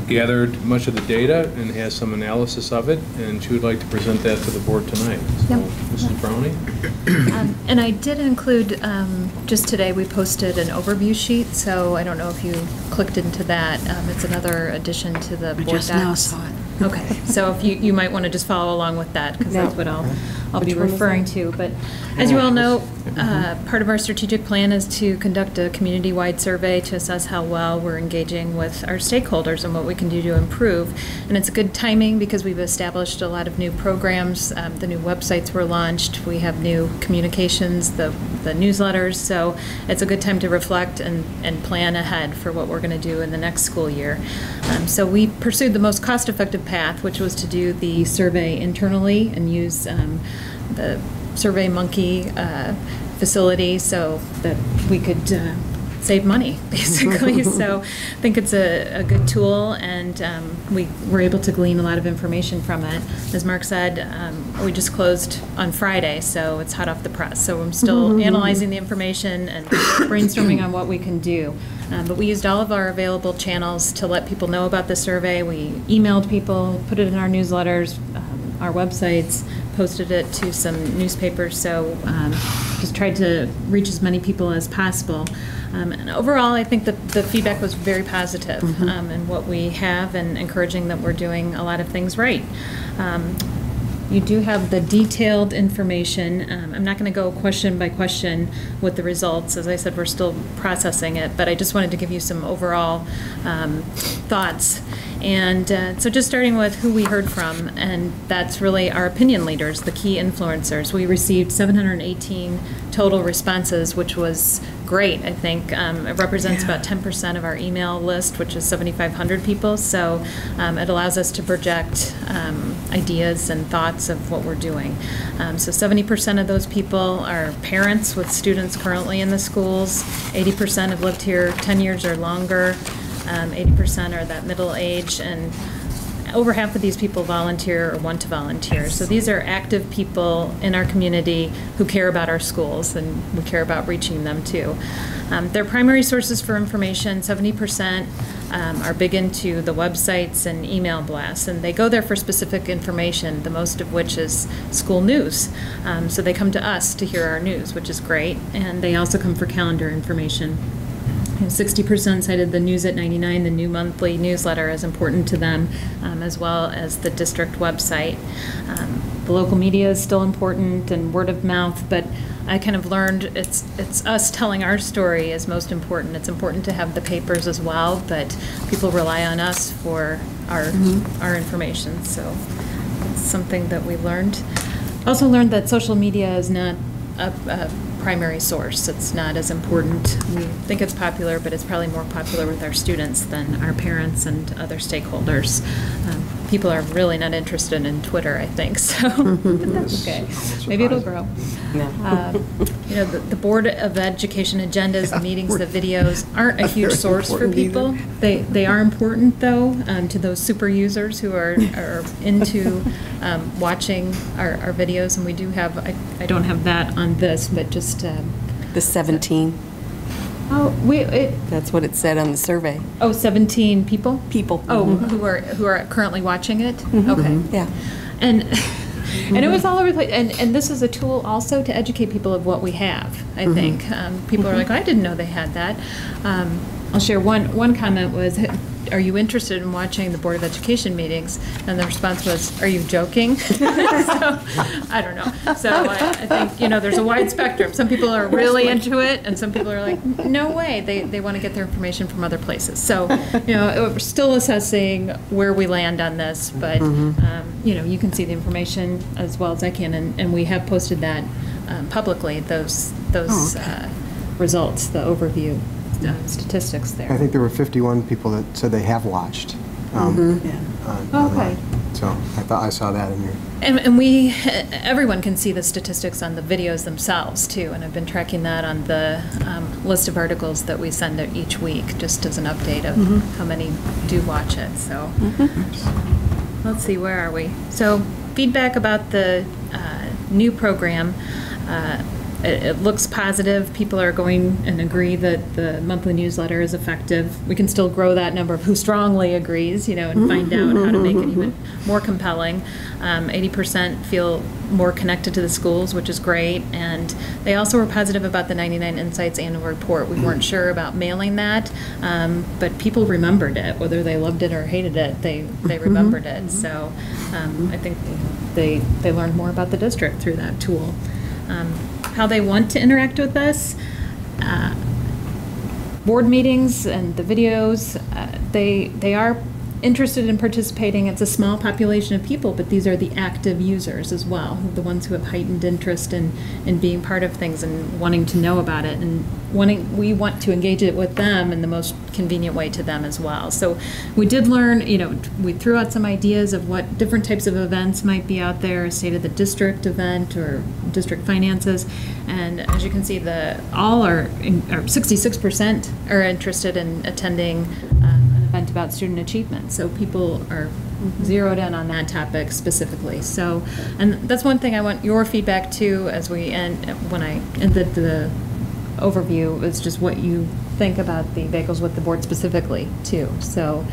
S3: gathered much of the data and has some analysis of it, and she would like to present that to the board tonight. So,
S10: Yep.
S3: Mrs. Browning?
S10: And I did include, just today, we posted an overview sheet, so I don't know if you clicked into that. It's another addition to the board docs.
S2: just now saw it.
S10: Okay, so if you might want to just follow along with that, because that's what I'll be referring to. But as you all know, part of our strategic plan is to conduct a community-wide survey to assess how well we're engaging with our stakeholders and what we can do to improve. And it's good timing because we've established a lot of new programs. The new websites were launched. We have new communications, the newsletters. So it's a good time to reflect and plan ahead for what we're going to do in the next school year. So we pursued the most cost-effective path, which was to do the survey internally and use the SurveyMonkey facility so that we could
S17: save money, basically. So I think it's a good tool, and we were able to glean a lot of information from it. As Mark said, we just closed on Friday, so it's hot off the press. So I'm still analyzing the information and brainstorming on what we can do. But we used all of our available channels to let people know about the survey. We emailed people, put it in our newsletters, our websites, posted it to some newspapers, so just tried to reach as many people as possible. And overall, I think that the feedback was very positive in what we have, and encouraging that we're doing a lot of things right. You do have the detailed information. I'm not going to go question by question with the results. As I said, we're still processing it, but I just wanted to give you some overall thoughts. And so just starting with who we heard from, and that's really our opinion leaders, the key influencers. We received 718 total responses, which was great, I think. It represents about 10% of our email list, which is 7,500 people. So it allows us to project ideas and thoughts of what we're doing. So 70% of those people are parents with students currently in the schools. 80% have lived here 10 years or longer. 80% are that middle age, and over half of these people volunteer or want to volunteer. So these are active people in our community who care about our schools, and we care about reaching them too. Their primary sources for information, 70% are big into the websites and email blasts, and they go there for specific information, the most of which is school news. So they come to us to hear our news, which is great, and they also come for calendar information. 60% cited the News at 99, the new monthly newsletter, as important to them, as well as the district website. The local media is still important, and word of mouth, but I kind of learned it's us telling our story is most important. It's important to have the papers as well, but people rely on us for our information. So it's something that we learned. Also learned that social media is not a primary source. It's not as important. We think it's popular, but it's probably more popular with our students than our parents and other stakeholders. People are really not interested in Twitter, I think, so that's okay. Maybe it'll grow. You know, the Board of Education agendas, the meetings, the videos aren't a huge source for people. They are important, though, to those super users who are into watching our videos, and we do have, I don't have that on this, but just
S7: the 17.
S17: Oh,
S7: that's what it said on the survey.
S17: Oh, 17 people?
S7: People.
S17: Oh, who are currently watching it? Okay.
S7: Yeah.
S17: And it was all over the place. And this is a tool also to educate people of what we have, I think. People are like, I didn't know they had that. I'll share one comment was, are you interested in watching the Board of Education meetings? And the response was, are you joking? So, I don't know. So I think, you know, there's a wide spectrum. Some people are really into it, and some people are like, no way. They want to get their information from other places. So, you know, we're still assessing where we land on this, but, you know, you can see the information as well as I can, and we have posted that publicly, those results, the overview. Statistics there.
S6: I think there were 51 people that said they have watched.
S17: Okay.
S6: So I thought I saw that in your.
S17: And everyone can see the statistics on the videos themselves too. And I've been tracking that on the list of articles that we send out each week, just as an update of how many do watch it. So let's see, where are we? So feedback about the new program. It looks positive. People are going and agree that the monthly newsletter is effective. We can still grow that number of who strongly agrees, you know, and find out how to make it even more compelling. 80% feel more connected to the schools, which is great. And they also were positive about the 99 Insights annual report. We weren't sure about mailing that, but people remembered it, whether they loved it or hated it. They remembered it. So I think they learned more about the district through that tool. How they want to interact with us. Board meetings and the videos, they are interested in participating. It's a small population of people, but these are the active users as well, the ones who have heightened interest in being part of things and wanting to know about it, and we want to engage it with them in the most convenient way to them as well. So we did learn, we threw out some ideas of what different types of events might be out there, a State of the District event or district finances, and as you can see, all are 66% are interested in attending an event about student achievement. So people are zeroed in on that topic specifically. So, and that's one thing I want your feedback to as we end, when I ended the overview, is just what you think about the Bagels with the Board specifically too. So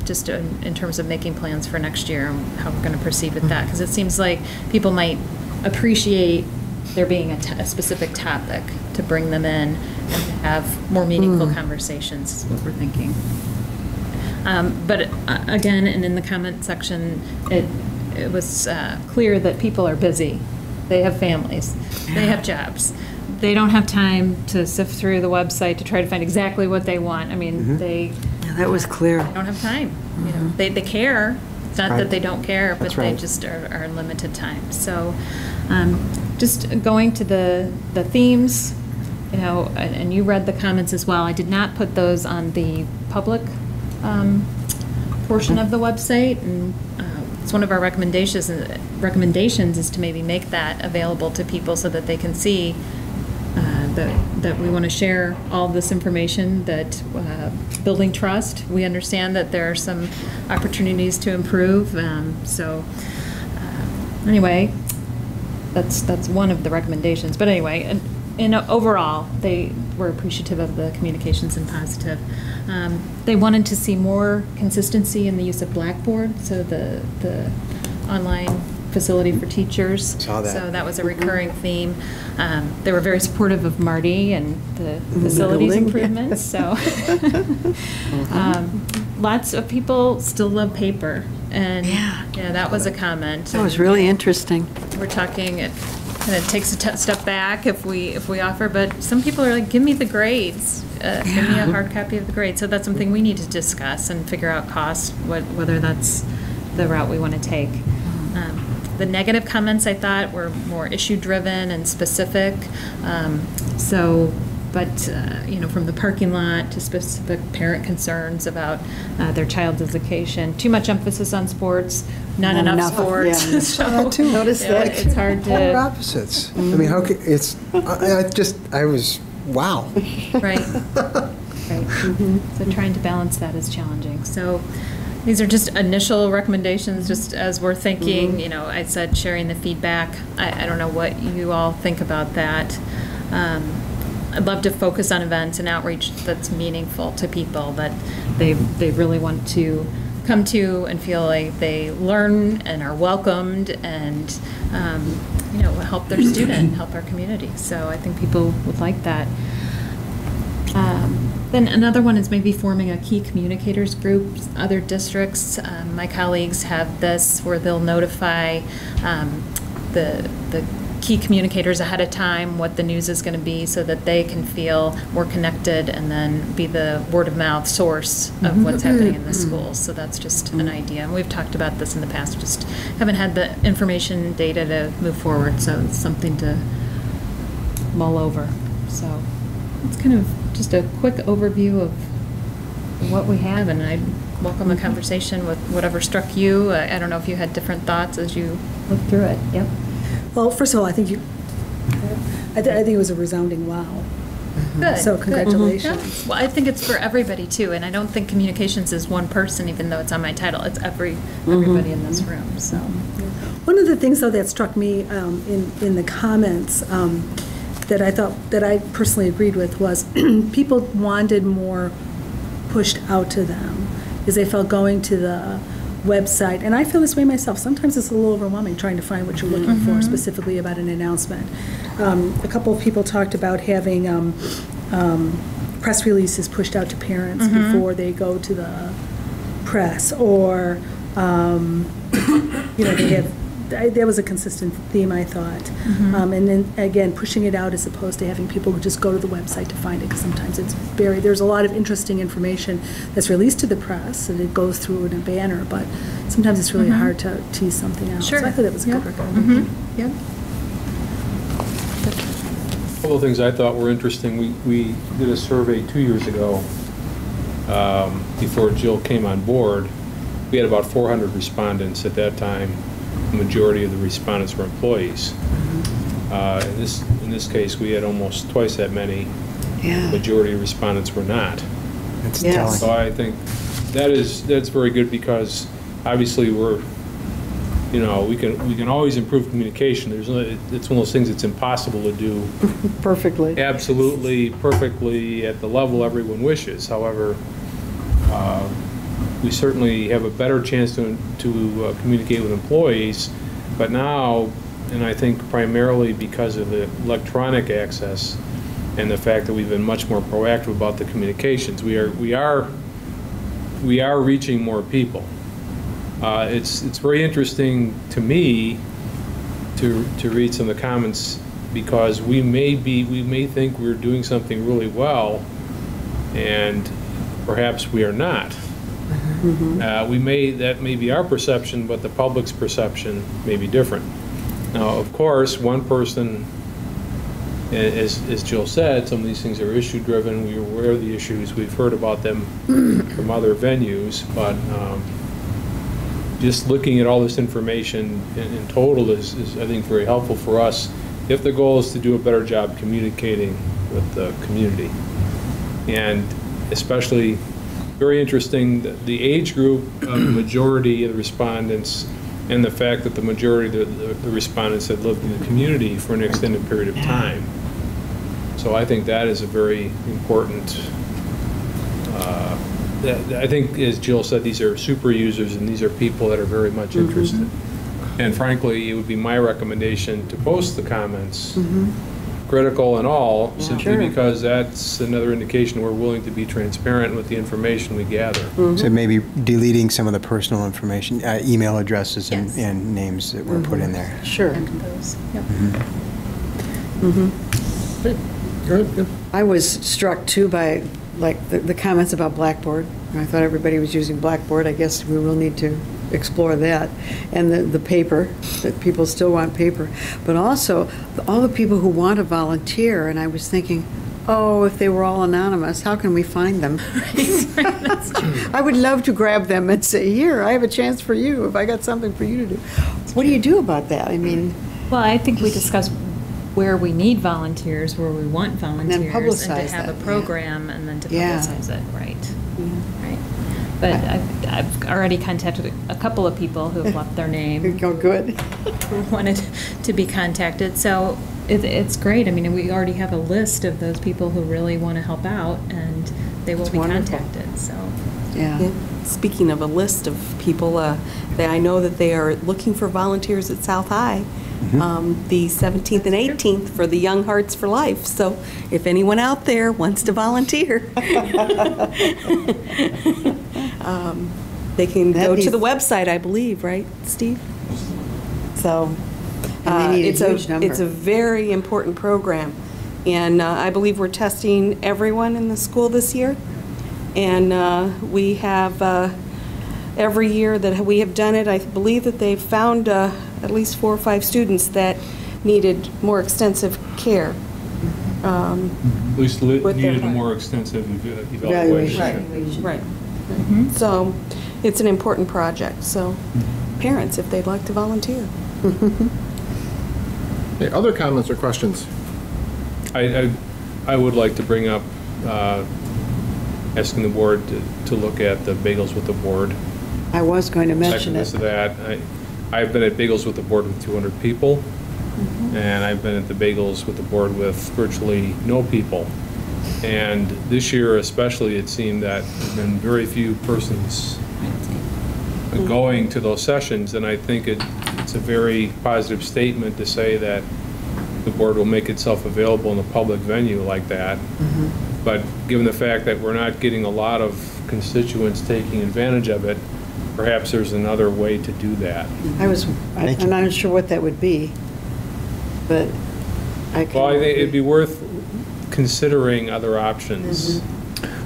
S17: just in terms of making plans for next year and how we're going to proceed with that, because it seems like people might appreciate there being a specific topic to bring them in and to have more meaningful conversations is what we're thinking. But again, and in the comment section, it was clear that people are busy. They have families. They have jobs. They don't have time to sift through the website to try to find exactly what they want. I mean,
S2: that was clear.
S17: They don't have time. They care. It's not that they don't care, but
S2: right.
S17: they just are in limited time. So just going to the themes, and you read the comments as well. I did not put those on the public portion of the website, and it's one of our recommendations is to maybe make that available to people so that they can see that we want to share all this information, that building trust. We understand that there are some opportunities to improve. Anyway, that's one of the recommendations. But anyway, overall, they were appreciative of the communications and positive. They wanted to see more consistency in the use of Blackboard, so the online facility for teachers.
S6: Saw that.
S17: So that was a recurring theme. They were very supportive of Marty and the facilities improvements. So lots of people still love paper. And yeah, that was a comment.
S2: That was really interesting.
S17: We're talking, it kind of takes a step back if we offer, but some people are like, give me the grades. Give me a hard copy of the grades. So that's something we need to discuss and figure out cost, whether that's the route we want to take. The negative comments, I thought, were more issue-driven and specific. From the parking lot to specific parent concerns about their child's education, too much emphasis on sports, not enough sports.
S6: Yeah.
S17: So,
S6: Notice that.
S17: It's hard to.
S6: Polar opposites. I mean, how could I was wow.
S17: Right. So trying to balance that is challenging. So. These are just initial recommendations, just as we're thinking. I said sharing the feedback. I don't know what you all think about that. I'd love to focus on events and outreach that's meaningful to people, that they really want to come to and feel like they learn and are welcomed and help their student, help our community. So I think people would like that. Then another one is maybe forming a key communicators group. Other districts, my colleagues have this where they'll notify the key communicators ahead of time what the news is going to be, so that they can feel more connected and then be the word of mouth source of what's happening in the schools. So that's just an idea. And we've talked about this in the past, just haven't had the information data to move forward. So it's something to mull over. So it's kind of just a quick overview of what we have, and I welcome the conversation with whatever struck you. I don't know if you had different thoughts as you looked through it. Yep.
S16: Well, first of all, I think it was a resounding wow.
S17: Good.
S16: So congratulations.
S17: Yeah. Well, I think it's for everybody too, and I don't think communications is one person, even though it's on my title. It's everybody in this room. So.
S16: One of the things, though, that struck me in the comments that I thought, that I personally agreed with, was people wanted more pushed out to them, because they felt going to the website, and I feel this way myself, sometimes it's a little overwhelming trying to find what you're looking for specifically about an announcement. A couple of people talked about having press releases pushed out to parents before they go to the press, or they have that was a consistent theme, I thought. And then, again, pushing it out as opposed to having people who just go to the website to find it, because sometimes there's a lot of interesting information that's released to the press, and it goes through in a banner, but sometimes it's really hard to tease something out.
S17: Sure.
S16: So I thought that was a good recommendation.
S17: Yep.
S3: A couple of things I thought were interesting. We did a survey 2 years ago before Jill came on board. We had about 400 respondents at that time. The majority of the respondents were employees. In this case, we had almost twice that many.
S2: Yeah.
S3: The majority of respondents were not.
S6: That's
S2: Yes.
S6: telling.
S3: So I think that's very good, because obviously we can always improve communication. It's one of those things that's impossible to do
S2: Perfectly.
S3: absolutely perfectly at the level everyone wishes. However, we certainly have a better chance to communicate with employees, but now, and I think primarily because of the electronic access and the fact that we've been much more proactive about the communications, we are reaching more people. It's very interesting to me to read some of the comments, because we may think we're doing something really well, and perhaps we are not. That may be our perception, but the public's perception may be different. Now, of course, one person, as Jill said, some of these things are issue-driven. We're aware of the issues. We've heard about them from other venues, but just looking at all this information in total is, I think, very helpful for us if the goal is to do a better job communicating with the community. And especially very interesting, the age group of the majority of the respondents, and the fact that the majority of the respondents had lived in the community for an extended period of time. So I think that is a very important, I think, as Jill said, these are super users, and these are people that are very much interested. And frankly, it would be my recommendation to post the comments, critical and all, simply because that's another indication we're willing to be transparent with the information we gather.
S6: So maybe deleting some of the personal information, email addresses and names that were put in there.
S2: Sure.
S1: Good.
S2: I was struck too by the comments about Blackboard. I thought everybody was using Blackboard. I guess we will need to explore that. And the paper, that people still want paper. But also, all the people who want to volunteer, and I was thinking, oh, if they were all anonymous, how can we find them?
S17: That's true.
S2: I would love to grab them and say, here, I have a chance for you, if I got something for you to do. What do you do about that? I mean...
S17: Well, I think we discussed where we need volunteers, where we want volunteers.
S2: And publicize
S17: and to have
S2: that,
S17: a program, and then to
S2: Yeah.
S17: publicize it, right. Right. But I've already contacted a couple of people who have left their name.
S2: Oh, good.
S17: Who wanted to be contacted. So it's great. I mean, we already have a list of those people who really want to help out, and they will be contacted, so.
S2: Yeah.
S7: Speaking of a list of people, I know that they are looking for volunteers at South High, the 17th and 18th for the Young Hearts for Life. So if anyone out there wants to volunteer, they can go to the website, I believe, right, Steve? So
S2: And they need a huge number.
S7: it's a very important program. And I believe we're testing everyone in the school this year. And we have, every year that we have done it, I believe that they've found at least 4 or 5 students that needed more extensive care.
S3: At least needed a more extensive evaluation.
S7: Right. So it's an important project. So parents, if they'd like to volunteer.
S1: Okay, other comments or questions?
S3: I would like to bring up asking the board to look at the Bagels with the Board.
S2: I was going to mention it.
S3: Second to that, I've been at Bagels with the Board with 200 people, and I've been at the Bagels with the Board with virtually no people. And this year especially, it seemed that there's been very few persons going to those sessions, and I think it's a very positive statement to say that the board will make itself available in a public venue like that. But given the fact that we're not getting a lot of constituents taking advantage of it, perhaps there's another way to do that.
S2: I'm not sure what that would be, but
S3: Well, I think it'd be worth considering other options.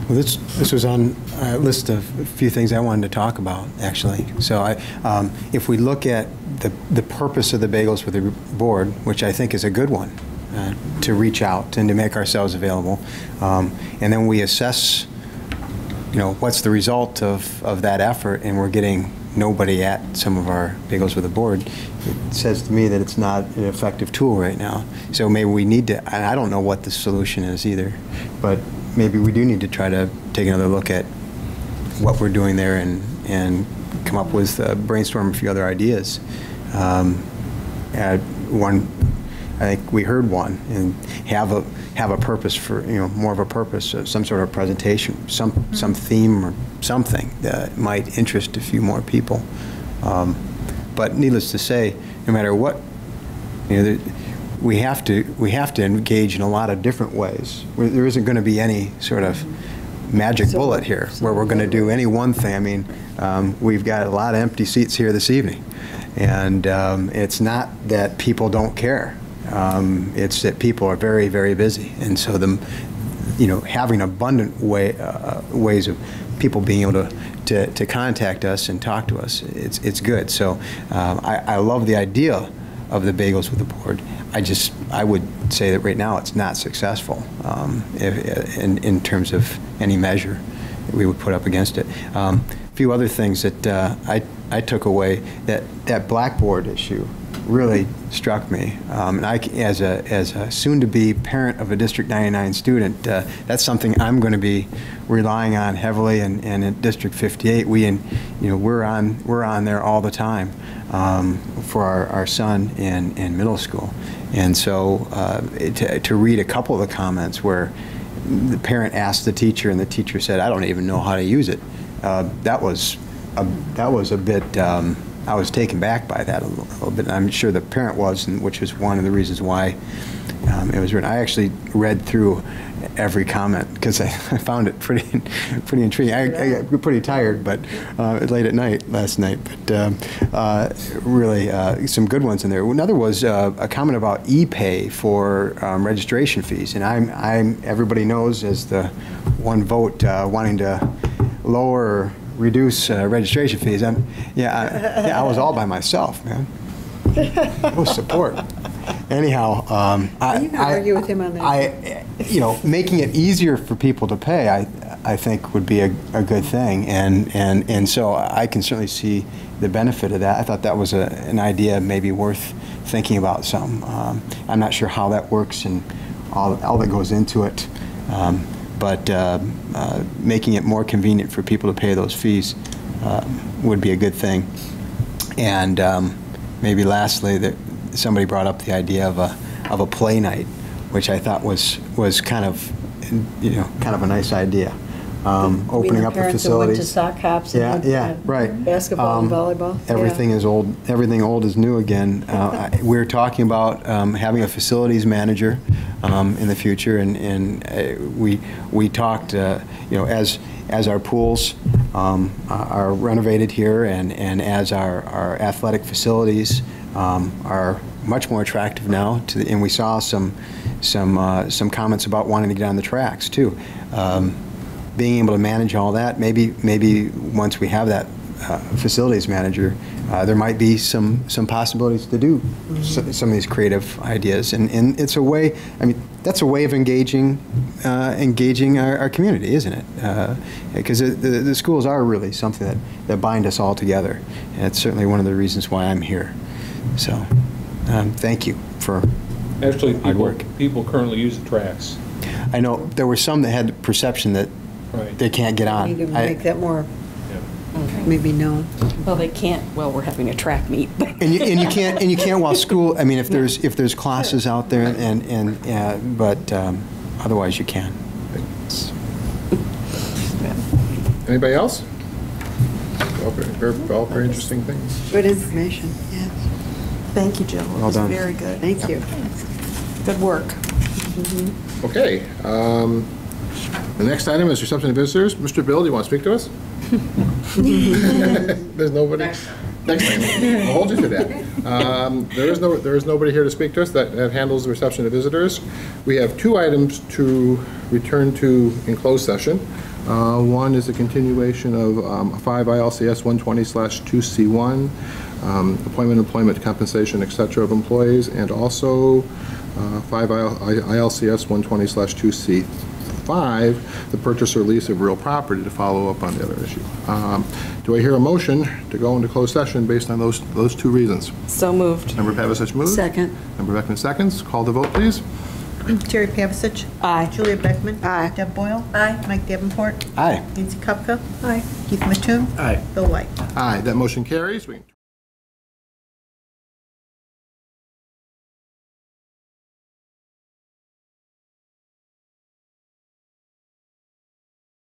S6: Well, this was on a list of a few things I wanted to talk about, actually. So if we look at the purpose of the Bagels with the Board, which I think is a good one, to reach out and to make ourselves available, and then we assess, what's the result of that effort, and we're getting nobody at some of our Bagels with the Board, it says to me that it's not an effective tool right now. So maybe we need to, and I don't know what the solution is either, but maybe we do need to try to take another look at what we're doing there and come up with, brainstorm a few other ideas. I think we heard one, and have a purpose for, more of a purpose, some sort of presentation, some theme or something that might interest a few more people. But needless to say, no matter what, we have to engage in a lot of different ways. There isn't going to be any sort of magic bullet here where we're going to do any one thing. I mean, we've got a lot of empty seats here this evening, and it's not that people don't care. It's that people are very, very busy, and so having abundant ways of people being able to contact us and talk to us, it's good. So I love the idea of the Bagels with the Board. I would say that right now it's not successful in terms of any measure that we would put up against it. A few other things that I took away, that Blackboard issue really struck me. And as a soon-to-be parent of a District 99 student, that's something I'm going to be relying on heavily. And in District 58, we're on there all the time for our son in middle school. And so to read a couple of the comments where the parent asked the teacher and the teacher said, "I don't even know how to use it," that was a bit. I was taken back by that a little bit. I'm sure the parent was, which was one of the reasons why it was written. I actually read through every comment because I found it pretty intriguing. I got pretty tired, but late at night last night. But really, some good ones in there. Another was a comment about e-pay for registration fees, and everybody knows as the one vote wanting to lower. Reduce registration fees. I was all by myself, man. No support. Anyhow,
S2: you can argue with him on that.
S6: Making it easier for people to pay, I think would be a good thing, and so I can certainly see the benefit of that. I thought that was an idea maybe worth thinking about some. I'm not sure how that works and all that goes into it. But making it more convenient for people to pay those fees would be a good thing. And maybe lastly, that somebody brought up the idea of a play night, which I thought was kind of a nice idea. Opening up the facilities.
S2: Who went to sock hops and
S6: right.
S2: Basketball and volleyball.
S6: Everything is old. Everything old is new again. We're talking about having a facilities manager in the future, and we talked. As our pools are renovated here, and as our athletic facilities are much more attractive now, and we saw some comments about wanting to get on the tracks too. Being able to manage all that, maybe once we have that facilities manager, there might be some possibilities to do some of these creative ideas, and it's a way. I mean, that's a way of engaging our community, isn't it? Because the schools are really something that bind us all together, and it's certainly one of the reasons why I'm here. So, thank you for
S3: actually
S6: hard work.
S3: People currently use the tracks.
S6: I know there were some that had the perception that they can't get on.
S2: We need to make that more maybe known.
S7: Well, they can't. Well, we're having a track meet.
S6: and you can't while school. I mean, if there's classes out there, but otherwise you can.
S1: Anybody else? All very interesting things.
S2: Good information. Yes.
S7: Thank you, Jill. It was
S6: done.
S7: very good.
S2: Thank you.
S7: Good work.
S1: Okay. The next item is reception of visitors. Mr. Bill, do you want to speak to us? There's nobody? Next time. I'll hold you to that. There is nobody here to speak to us that handles the reception of visitors. We have 2 items to return to in closed session. One is a continuation of 5 ILCS 120/2C1, appointment, employment, compensation, et cetera, of employees, and also 5 ILCS 120/2C5, the purchase or lease of real property, to follow up on the other issue. Do I hear a motion to go into closed session based on those 2 reasons?
S7: So moved.
S1: Member Pavasich moves.
S2: Second.
S1: Member Beckman seconds. Call the vote, please.
S18: Terry Pavasich.
S7: Aye.
S18: Julia Beckman.
S2: Aye.
S18: Deb Boyle. Aye. Mike Davenport.
S6: Aye.
S18: Nancy Kupka.
S16: Aye.
S18: Keith Mattoon.
S13: Aye.
S18: Bill White.
S1: Aye, that motion carries. We can